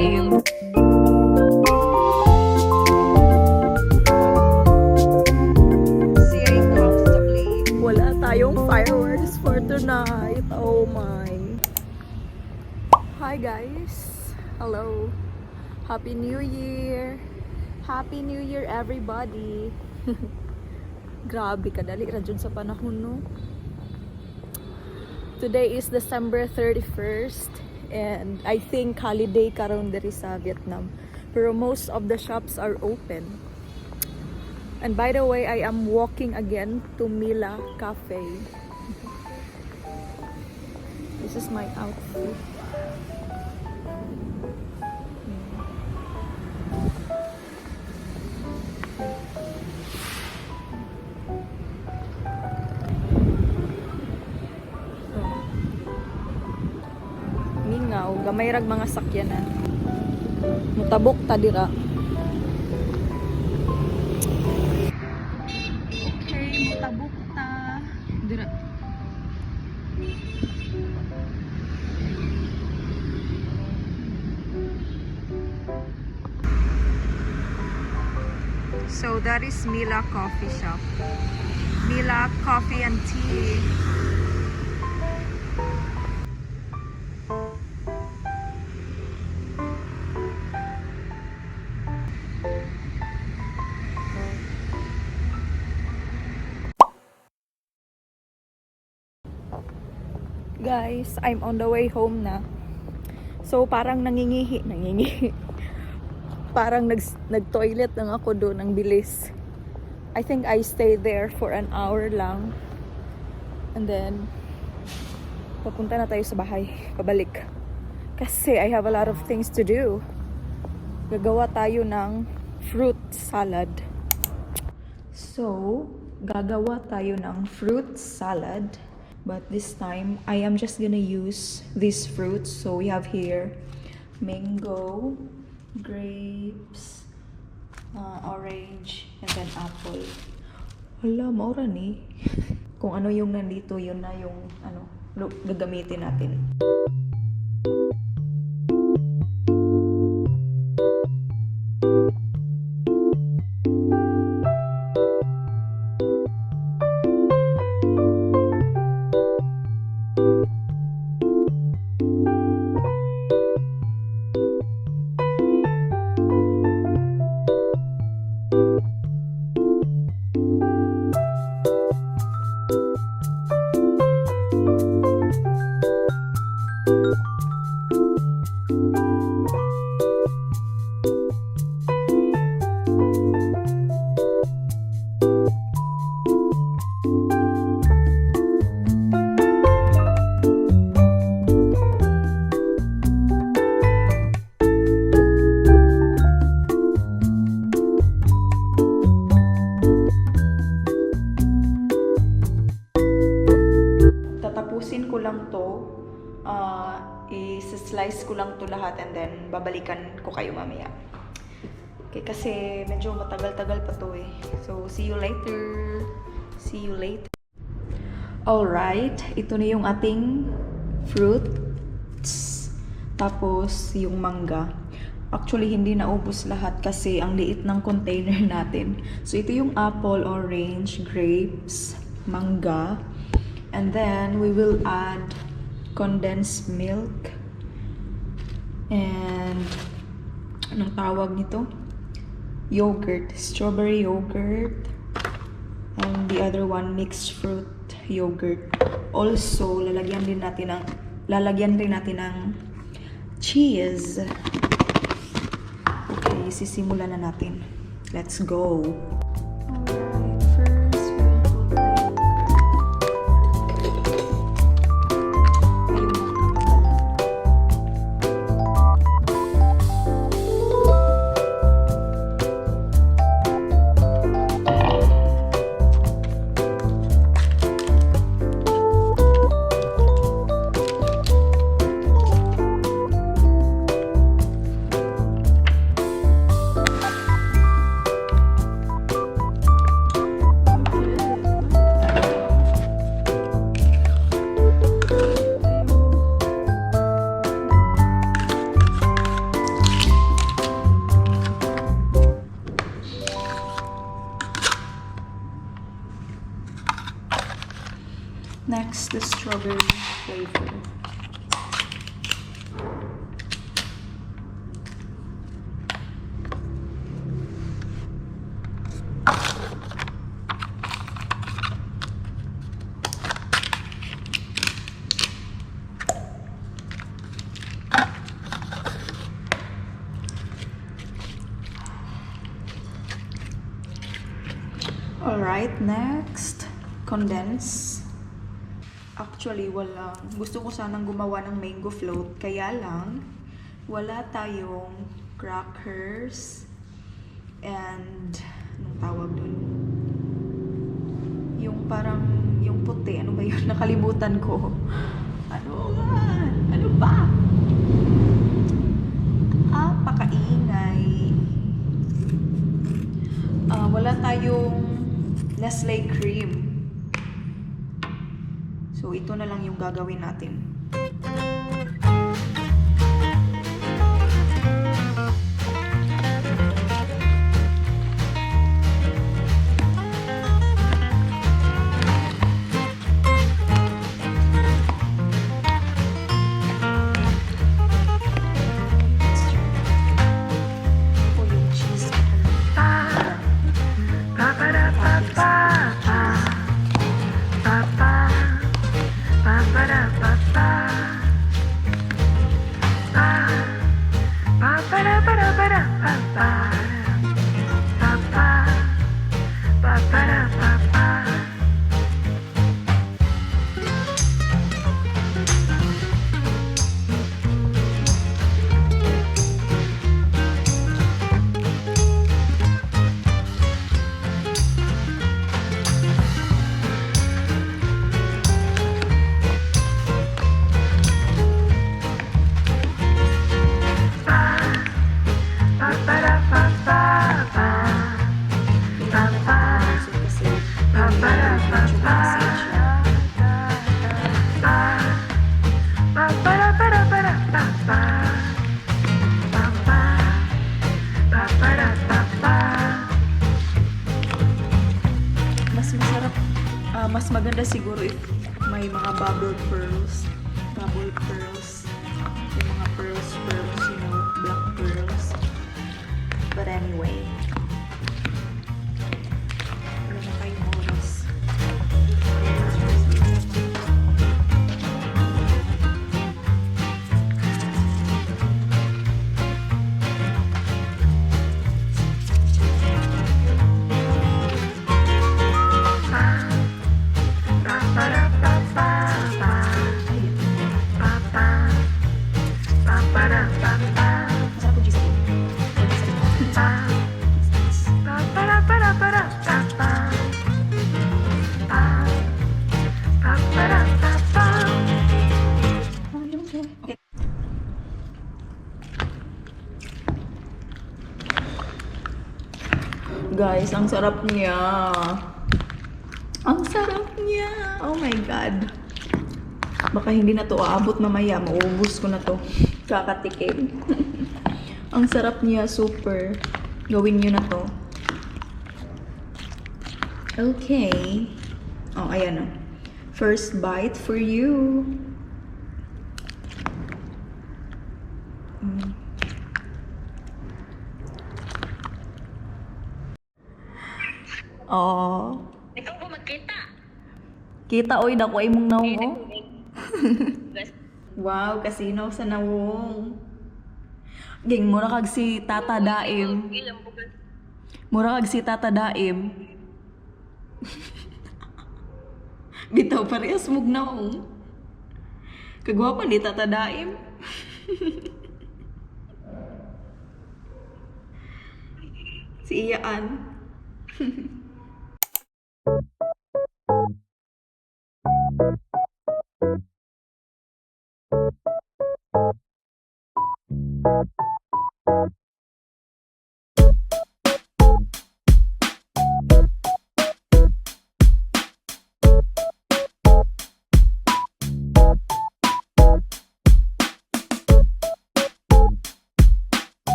time. Sitting comfortably. Wala tayong fireworks for tonight. Oh my. Hi guys. Hello. Happy New Year. Happy New Year everybody. Grabe kadali ra jud sa panahon no. Today is December 31st and I think holiday karon diri sa Vietnam. Pero most of the shops are open. And by the way, I am walking again to Mila Cafe. This is my outfit. Mingaw, gamay rag mga sakyanan. Mutabok ta dira. Okay, mutabok ta dira. So that is Mila Coffee Shop. Mila Coffee and Tea. Guys, I'm on the way home na. So parang nangingihi. Parang nag-toilet lang ako doon ng bilis. I think I stayed there for an hour lang. And then papunta na tayo sa bahay, pabalik. Kasi I have a lot of things to do. Gagawa tayo ng fruit salad. So, gagawa tayo ng fruit salad. But this time, I am just gonna use these fruits. So we have here mango, grapes, orange, and then apple. Hala, maura ni. Kung ano yung nandito, yun na yung gagamitin natin. Tatapusin ko lang to, i-slice ko lang to lahat and then babalikan ko kayo mamaya. Okay, kasi medyo matagal-tagal pa to eh. So, see you later. See you later. Alright, ito na yung ating fruits. Tapos, yung mangga. Actually, hindi naubos lahat kasi ang liit ng container natin. So, ito yung apple, orange, grapes, mangga. And then, we will add condensed milk. And, anong tawag nito? Yogurt. Strawberry yogurt. And the other one, mixed fruit yogurt. Also, lalagyan rin natin ng cheese. Okay, sisimulan na natin. Let's go. flavor. Alright, next, condense. Actually, gusto ko sanang gumawa ng mango float, kaya lang, wala tayong crackers and, anong tawag dun? Yung parang, yung puti, ano ba yun? Nakalimutan ko. Ano ba? Pakaingay. Wala tayong Nestle cream. So, ito na lang yung gagawin natin. Ito yung cheese. Mas maganda siguro if may mga bubble pearls, yung mga pearls, you know, black pearls. But anyway, wala na tayong oras. Guys, ang sarap niya. Ang sarap niya. Oh my God. Baka hindi na to aabot mamaya. Maubos ko na to. Kakatikim. Ang sarap niya. Super. Gawin nyo na to. Okay. Oh, ayan o. First bite for you. Oh. Ikaw ba magkita? Kita oy dako ay mong nawong. Oh. Wow, kasino sa nawong. Ging mura kag si Tata Daim. Mura kag si Tata Daim. Bitaw parehas mong nawong. Kagwapa ni Tata Daim. Si Iyaan.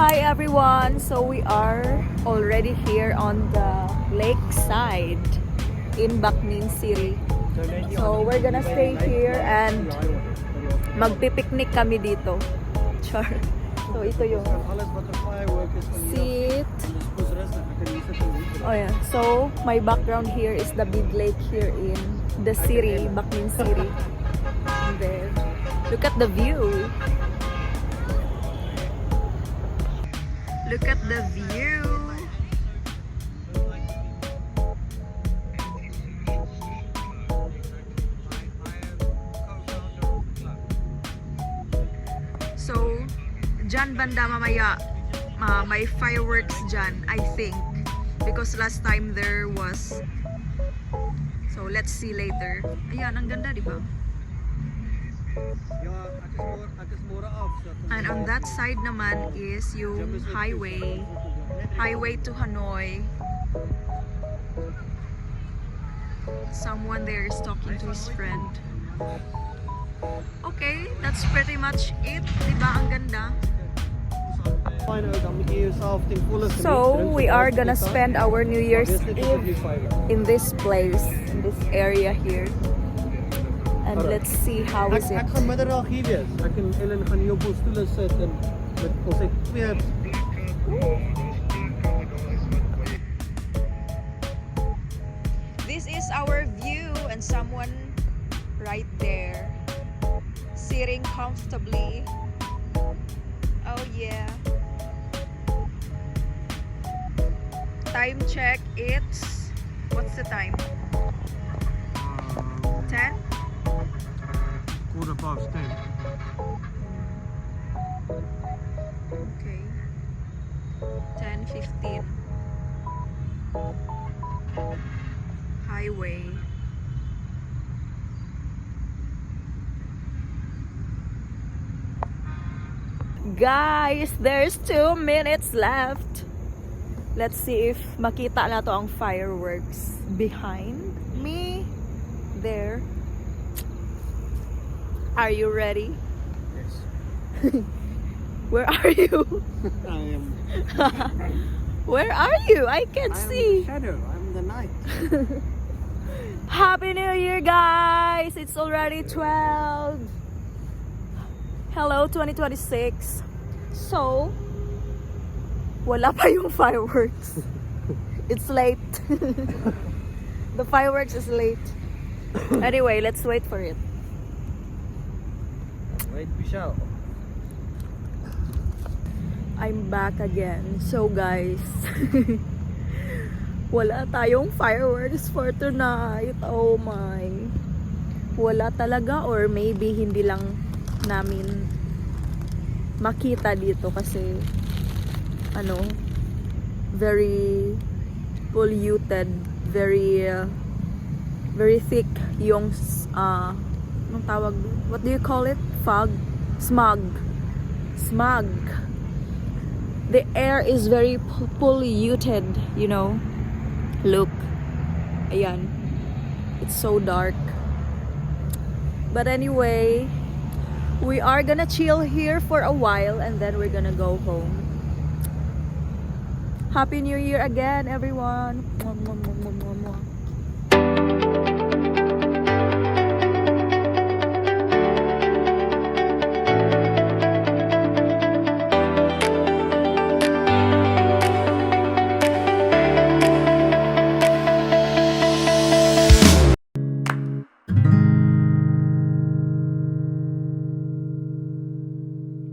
Hi everyone! So we are already here on the lakeside in Bacnin City. So we're gonna stay here and magpipiknik kami dito. Char. So ito yung seat. Oh yeah. So my background here is the big lake here in the city, Bacnin City. And then look at the view. Look at the view. So, dyan banda mamaya, may fireworks dyan, I think. Because last time there was. So, let's see later. Ayan, ang ganda, di ba? And on that side naman is yung highway to Hanoi. Someone there is talking to his friend. Okay, that's pretty much it. Diba ang ganda? So, we are gonna spend our New Year's Eve in this place, in this area here. And let's see how is it. Ek gaan middag hier wees. Ek en Ellen gaan hier op ons stoele sit en met ons het twee. This is our view and someone right there sitting comfortably. Oh yeah. Time check, it's what's the time? 10? 10:15. Okay. 10:15. Highway. Guys, there's 2 minutes left. Let's see if makita na to ang fireworks behind me. There. Are you ready? Yes. Where are you? I am. Where are you? I can't see. I'm the shadow. I'm the night. Happy New Year, guys! It's already 12. Hello, 2026. So, wala pa yung fireworks. It's late. The fireworks is late. Anyway, let's wait for it. Wait, we shall. I'm back again. So guys, wala tayong fireworks for tonight. Oh my. Wala talaga, or maybe hindi lang namin makita dito kasi very polluted, very thick yung anong tawag, what do you call it? Smog. The air is very polluted, you know. Look. Ayan. It's so dark. But anyway, we are gonna chill here for a while and then we're gonna go home. Happy New Year again, everyone.